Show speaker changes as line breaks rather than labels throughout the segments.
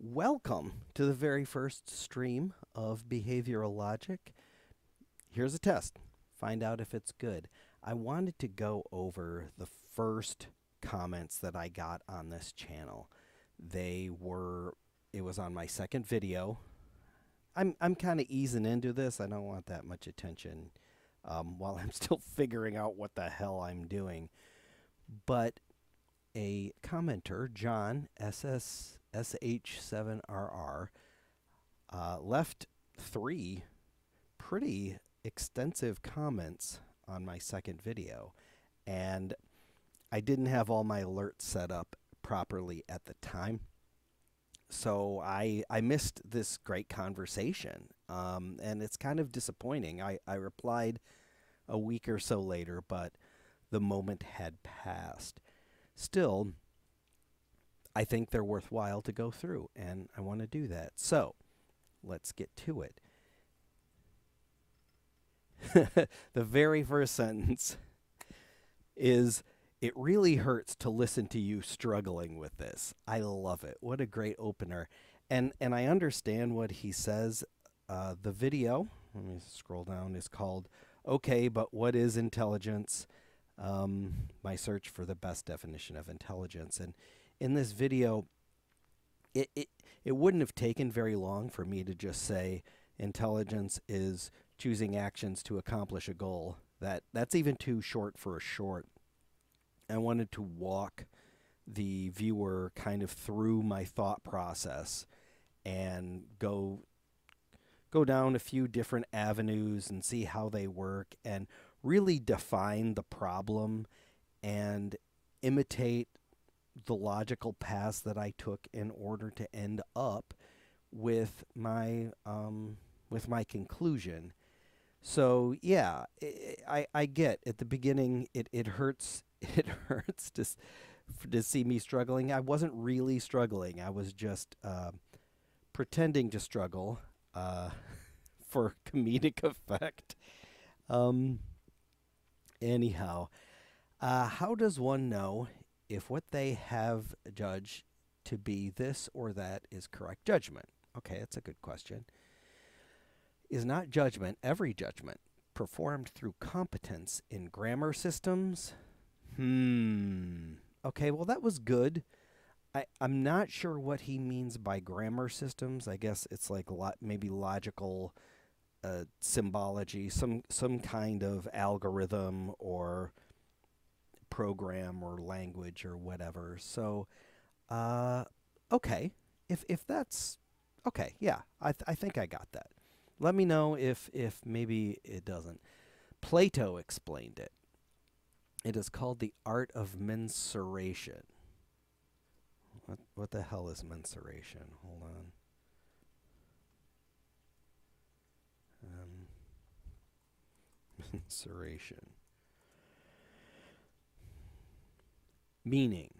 Welcome to the very first stream of behavioral logic. Here's a test. Find out if it's good. I wanted to go over the first comments that I got on this channel. It was on my second video. I'm kind of easing into this. I don't want that much attention while I'm still figuring out what the hell I'm doing. But a commenter, John SH7RR, left 3 pretty extensive comments on my second video, and I didn't have all my alerts set up properly at the time, so I missed this great conversation, and it's kind of disappointing. I replied a week or so later, but the moment had passed. Still, I think they're worthwhile to go through, and I want to do that. So, let's get to it. The very first sentence is, "It really hurts to listen to you struggling with this." I love it. What a great opener. And I understand what he says. The video, let me scroll down, is called, "Okay, but what is intelligence?" My search for the best definition of intelligence. And in this video, it wouldn't have taken very long for me to just say intelligence is choosing actions to accomplish a goal. That's even too short for a short. I wanted to walk the viewer kind of through my thought process and go down a few different avenues and see how they work and really define the problem and imitate the logical paths that I took in order to end up with my conclusion. So yeah, I get at the beginning it hurts to see me struggling. I wasn't really struggling. I was just pretending to struggle for comedic effect. Anyhow, how does one know if what they have judged to be this or that is correct judgment? Okay, that's a good question. Is not judgment, every judgment, performed through competence in grammar systems? Okay, well, that was good. I'm not sure what he means by grammar systems. I guess it's like maybe logical symbology, some kind of algorithm or program or language or whatever. So, okay, if that's okay, yeah, I think I got that. Let me know if maybe it doesn't. Plato explained it. It is called the art of mensuration. What the hell is mensuration? Hold on. Mensuration. Meaning.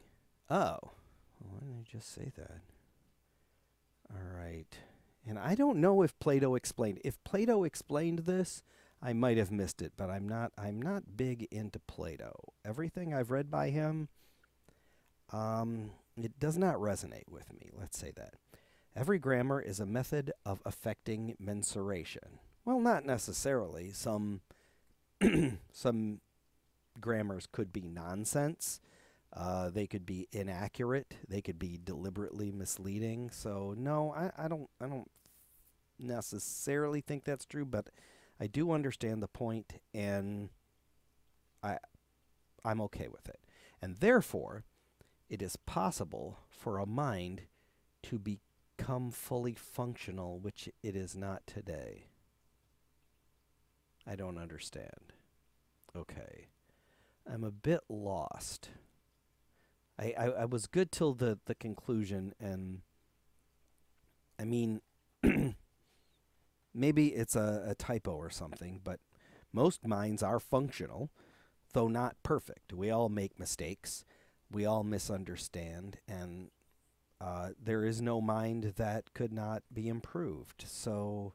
Oh. Why didn't I just say that? All right. And I don't know if Plato explained. If Plato explained this, I might have missed it, but I'm not big into Plato. Everything I've read by him, it does not resonate with me. Let's say that. Every grammar is a method of effecting mensuration. Well, not necessarily. Some grammars could be nonsense. They could be inaccurate. They could be deliberately misleading. So no, I don't necessarily think that's true, but I do understand the point, and I'm okay with it. And therefore, it is possible for a mind to become fully functional, which it is not today. I don't understand. Okay. I'm a bit lost. I was good till the conclusion, and I mean, maybe it's a typo or something, but most minds are functional, though not perfect. We all make mistakes. We all misunderstand, and there is no mind that could not be improved. So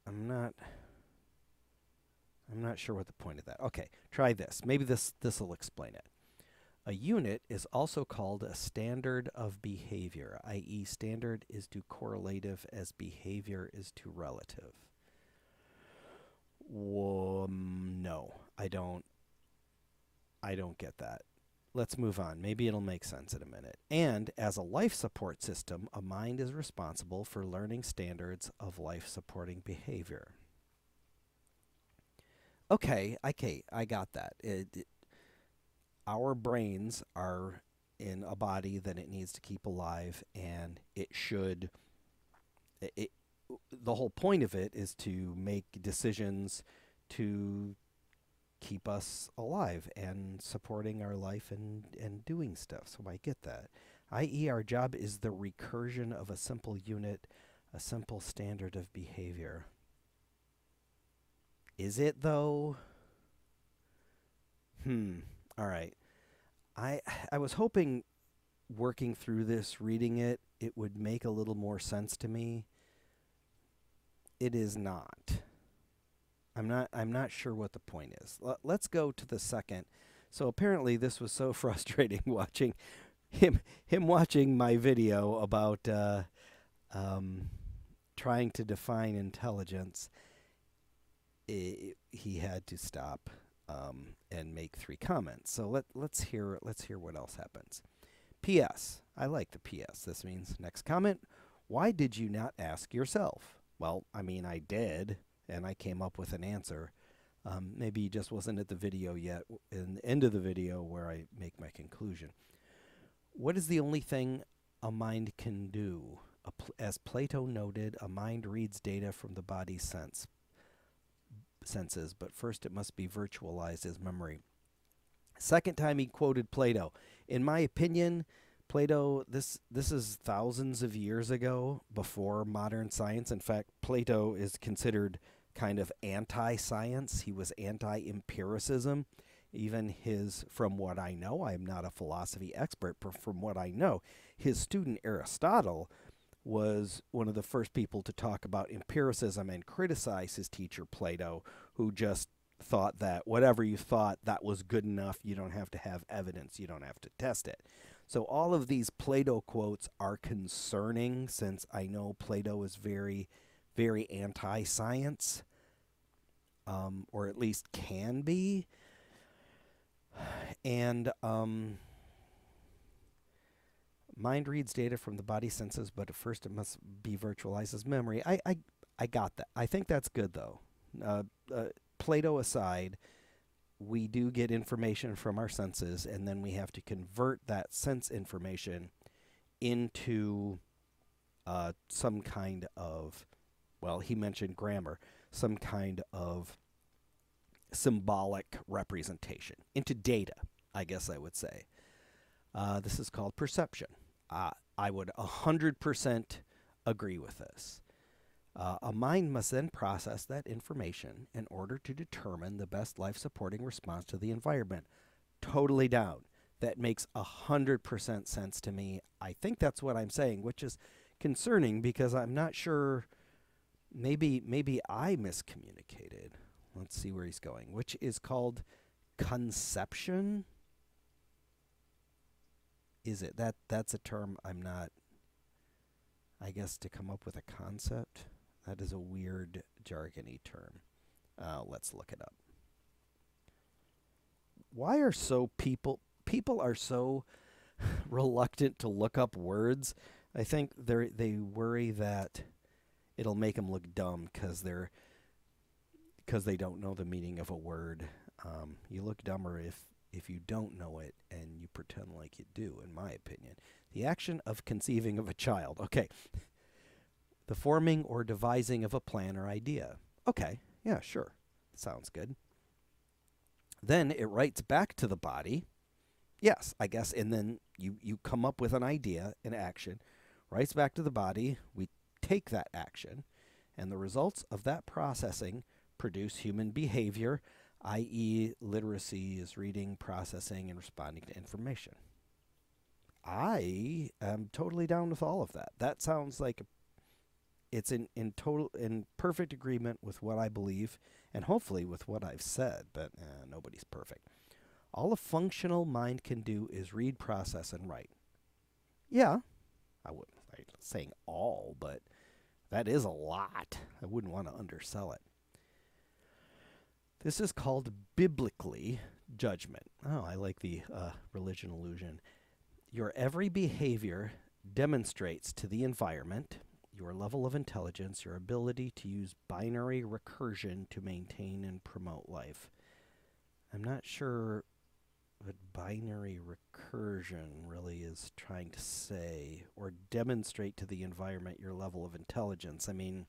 I'm not sure what the point of that. Okay, try this. Maybe this will explain it. A unit is also called a standard of behavior, i.e. standard is to correlative as behavior is to relative. No, I don't get that. Let's move on. Maybe it'll make sense in a minute. And as a life support system, a mind is responsible for learning standards of life supporting behavior. Okay, I got that. Our brains are in a body that it needs to keep alive, and it should. The whole point of it is to make decisions to keep us alive and supporting our life and doing stuff. So I get that. I.e., our job is the recursion of a simple unit, a simple standard of behavior. Is it, though? All right. I was hoping working through this, reading it, it would make a little more sense to me. It is not. I'm not sure what the point is. Let's go to the second. So apparently this was so frustrating watching him watching my video about trying to define intelligence. He had to stop and make 3 comments. So let's hear what else happens. P.S. I like the P.S. This means next comment. Why did you not ask yourself? Well, I mean, I did, and I came up with an answer. Maybe he just wasn't at the video yet, in the end of the video where I make my conclusion. What is the only thing a mind can do? As Plato noted, a mind reads data from the body's senses, but first it must be virtualized as memory. Second time he quoted Plato. In my opinion, Plato, this is thousands of years ago, before modern science. In fact, Plato is considered kind of anti-science. He was anti-empiricism. Even from what I know, I'm not a philosophy expert, but from what I know, his student Aristotle was one of the first people to talk about empiricism and criticize his teacher Plato, who just thought that whatever you thought, that was good enough. You don't have to have evidence. You don't have to test it. So all of these Plato quotes are concerning, since I know Plato is very, very anti-science, or at least can be. And mind reads data from the body senses, but at first it must be virtualized as memory. I got that. I think that's good, though. Plato aside, we do get information from our senses, and then we have to convert that sense information into some kind of, well, he mentioned grammar, some kind of symbolic representation, into data, I guess I would say. This is called perception. I would 100% agree with this. A mind must then process that information in order to determine the best life-supporting response to the environment. Totally down. That makes 100% sense to me. I think that's what I'm saying, which is concerning because I'm not sure. Maybe I miscommunicated. Let's see where he's going, which is called conception. Is it? That's a term I'm not, I guess, to come up with a concept. That is a weird jargony term. Let's look it up. Why are people are so reluctant to look up words? I think they worry that it'll make them look dumb because they don't know the meaning of a word. You look dumber if you don't know it and you pretend like you do, in my opinion. The action of conceiving of a child. Okay. The forming or devising of a plan or idea. Okay, yeah, sure. Sounds good. Then it writes back to the body. Yes, I guess, and then you come up with an idea, an action, writes back to the body. We take that action, and the results of that processing produce human behavior, i.e. literacy is reading, processing, and responding to information. I am totally down with all of that. That sounds like it's in perfect agreement with what I believe, and hopefully with what I've said, but nobody's perfect. All a functional mind can do is read, process, and write. Yeah, I wouldn't I'm not saying all, but that is a lot. I wouldn't want to undersell it. This is called biblically judgment. Oh, I like the religion illusion. Your every behavior demonstrates to the environment your level of intelligence, your ability to use binary recursion to maintain and promote life. I'm not sure what binary recursion really is trying to say, or demonstrate to the environment your level of intelligence. I mean,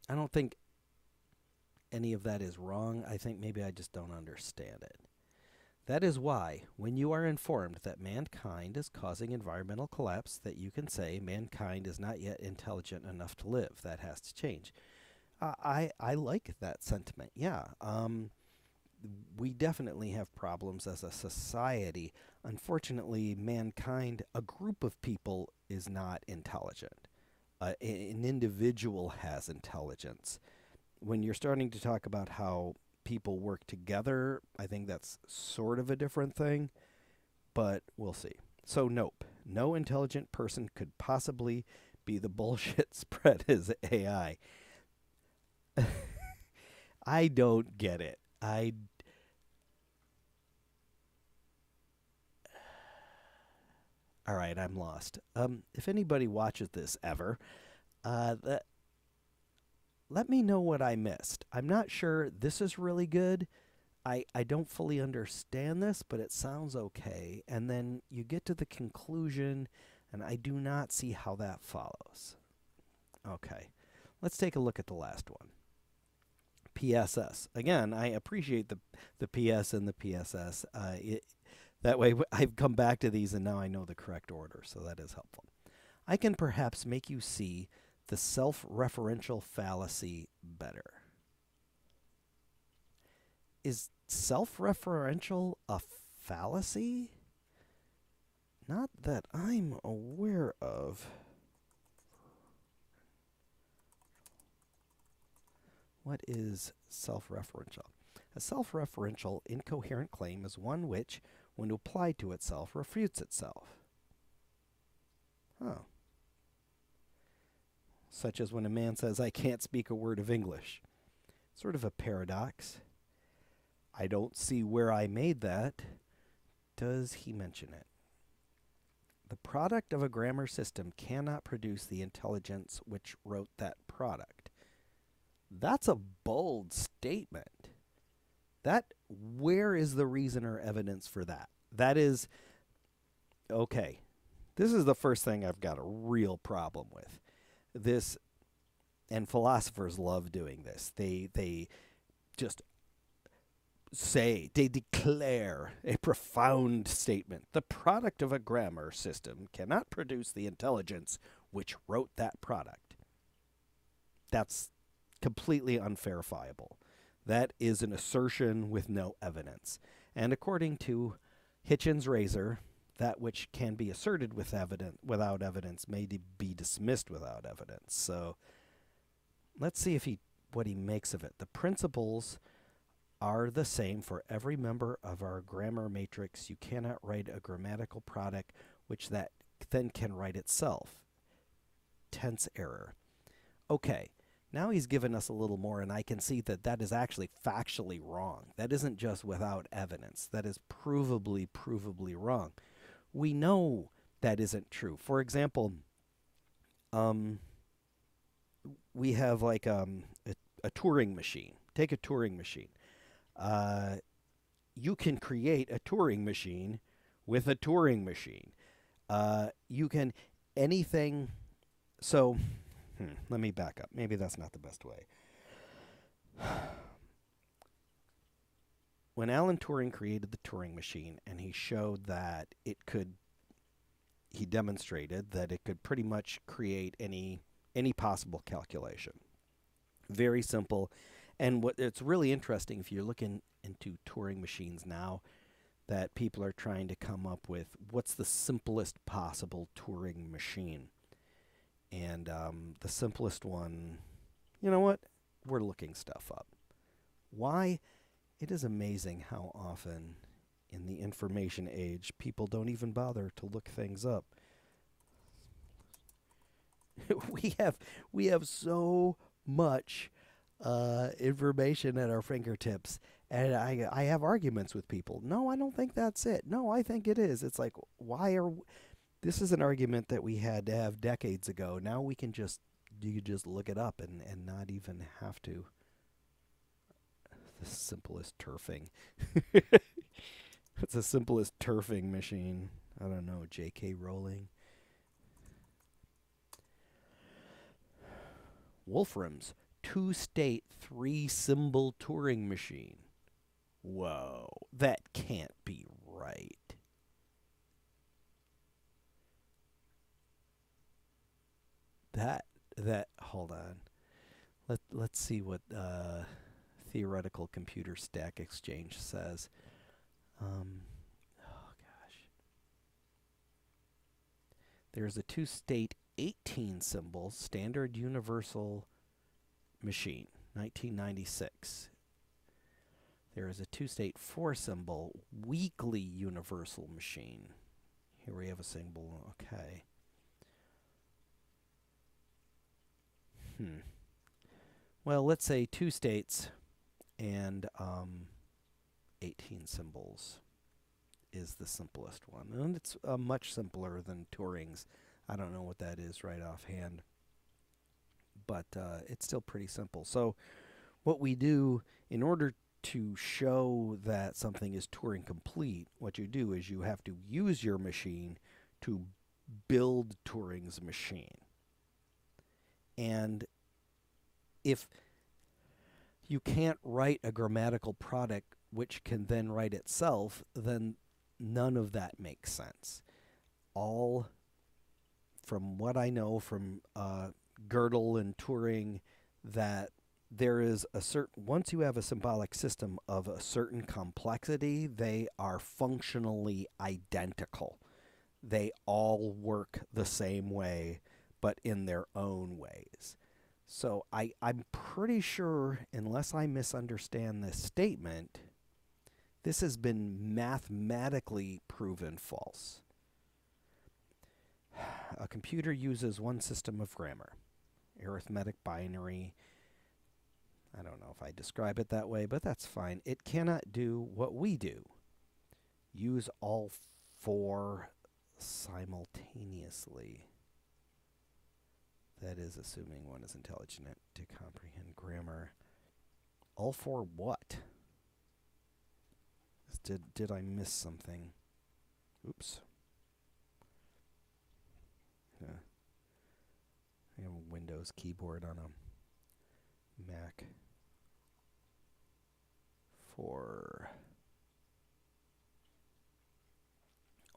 I don't think any of that is wrong. I think maybe I just don't understand it. That is why, when you are informed that mankind is causing environmental collapse, that you can say mankind is not yet intelligent enough to live. That has to change. I like that sentiment. Yeah. We definitely have problems as a society. Unfortunately, mankind, a group of people, is not intelligent. An individual has intelligence. When you're starting to talk about how people work together, I think that's sort of a different thing, but we'll see. So, nope. No intelligent person could possibly be the bullshit spread as AI. I don't get it. All right, I'm lost. If anybody watches this ever, that let me know what I missed. I'm not sure this is really good. I don't fully understand this, but it sounds okay. And then you get to the conclusion, and I do not see how that follows. Okay, let's take a look at the last one. PSS. Again, I appreciate the PS and the PSS. That way I've come back to these and now I know the correct order, so that is helpful. I can perhaps make you see the self-referential fallacy better. Is self-referential a fallacy? Not that I'm aware of. What is self-referential? A self-referential incoherent claim is one which, when applied to itself, refutes itself. Oh. Such as when a man says, I can't speak a word of English. Sort of a paradox. I don't see where I made that. Does he mention it? The product of a grammar system cannot produce the intelligence which wrote that product. That's a bold statement. Where is the reason or evidence for that? That is, okay, this is the first thing I've got a real problem with. This, and philosophers love doing this. They just say, they declare a profound statement. The product of a grammar system cannot produce the intelligence which wrote that product. That's completely unverifiable. That is an assertion with no evidence. And according to Hitchens' razor, that which can be asserted without evidence may be dismissed without evidence. So let's see what he makes of it. The principles are the same for every member of our grammar matrix. You cannot write a grammatical product which that then can write itself. Tense error. Okay. Now he's given us a little more, and I can see that is actually factually wrong. That isn't just without evidence. That is provably wrong. We know that isn't true. For example, we have like a Turing machine. Take a Turing machine. You can create a Turing machine with a Turing machine. You can anything. So let me back up. Maybe that's not the best way. When Alan Turing created the Turing machine and he showed that he demonstrated that it could pretty much create any possible calculation. Very simple. And it's really interesting if you're looking into Turing machines now, that people are trying to come up with what's the simplest possible Turing machine. And the simplest one, you know what? We're looking stuff up. Why It is amazing how often in the information age people don't even bother to look things up. we have we have so much information at our fingertips, and I have arguments with people. No, I don't think that's it. No, I think it is. It's like, why are this is an argument that we had to have decades ago. Now we can just you just look it up and not even have to. The simplest turfing. It's the simplest turfing machine. I don't know, J.K. Rowling. Wolfram's two-state, three-symbol Turing machine. Whoa, that can't be right. That hold on. Let's see what theoretical computer stack exchange says. Oh gosh. There's a two-state 18 symbol standard universal machine, 1996. There is a two-state four symbol weakly universal machine. Here we have a symbol. Okay. Well, let's say two states and 18 symbols is the simplest one. And it's much simpler than Turing's. I don't know what that is right offhand, but it's still pretty simple. So what we do in order to show that something is Turing complete, what you do is you have to use your machine to build Turing's machine. And if you can't write a grammatical product which can then write itself, then none of that makes sense. All, from what I know from Gödel and Turing, that there is a certain, once you have a symbolic system of a certain complexity, they are functionally identical. They all work the same way, but in their own ways. So I'm pretty sure, unless I misunderstand this statement, this has been mathematically proven false. A computer uses one system of grammar, arithmetic binary. I don't know if I describe it that way, but that's fine. It cannot do what we do. Use all four simultaneously. That is assuming one is intelligent to comprehend grammar. All four what? Did I miss something? Oops. Yeah. I have a Windows keyboard on a Mac. For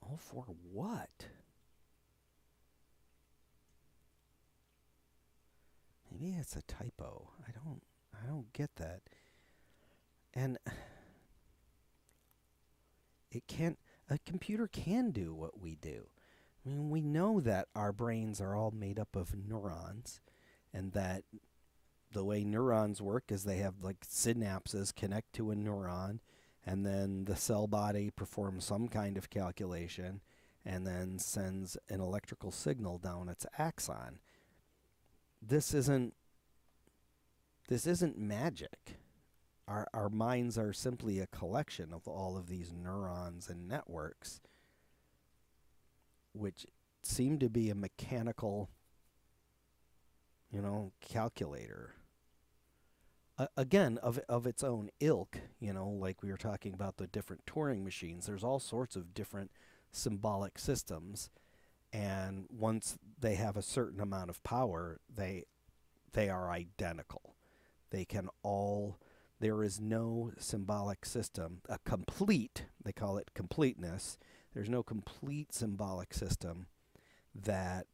all four what? Maybe it's a typo. I don't get that. And a computer can do what we do. I mean, we know that our brains are all made up of neurons, and that the way neurons work is they have like synapses connect to a neuron, and then the cell body performs some kind of calculation and then sends an electrical signal down its axon. This isn't magic. Our minds are simply a collection of all of these neurons and networks, which seem to be a mechanical, calculator. Again, of its own ilk, like we were talking about the different Turing machines. There's all sorts of different symbolic systems, and once they have a certain amount of power, they are identical. They can all. There is no symbolic system, they call it completeness. There's no complete symbolic system that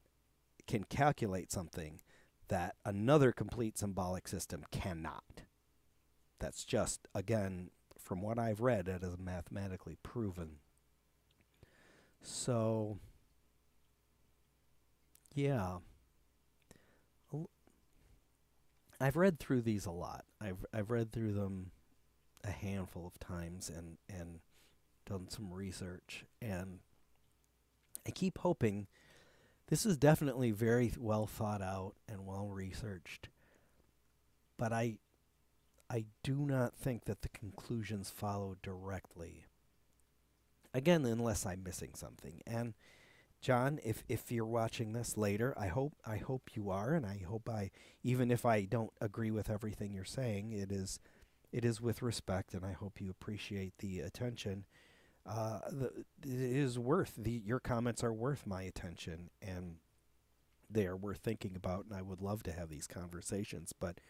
can calculate something that another complete symbolic system cannot. That's just, again, from what I've read, it is mathematically proven. So, yeah. I've read through these a lot. I've read through them a handful of times and done some research, and I keep hoping this is definitely very well thought out and well researched, but I do not think that the conclusions follow directly. Again, unless I'm missing something. And John, if you're watching this later, I hope you are, and I hope I, even if I don't agree with everything you're saying, it is with respect, and I hope you appreciate the attention. It is worth your comments are worth my attention, and they are worth thinking about, and I would love to have these conversations. But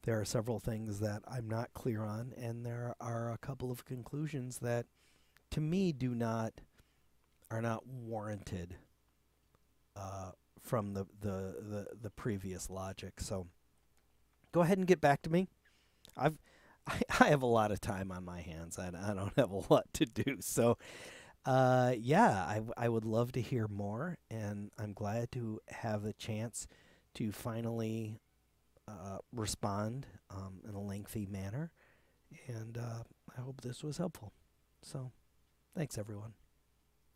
there are several things that I'm not clear on, and there are a couple of conclusions that, to me, are not warranted from the previous logic. So go ahead and get back to me. I've I have a lot of time on my hands. I don't have a lot to do. So yeah, I would love to hear more, and I'm glad to have the chance to finally respond in a lengthy manner. And I hope this was helpful. So thanks, everyone.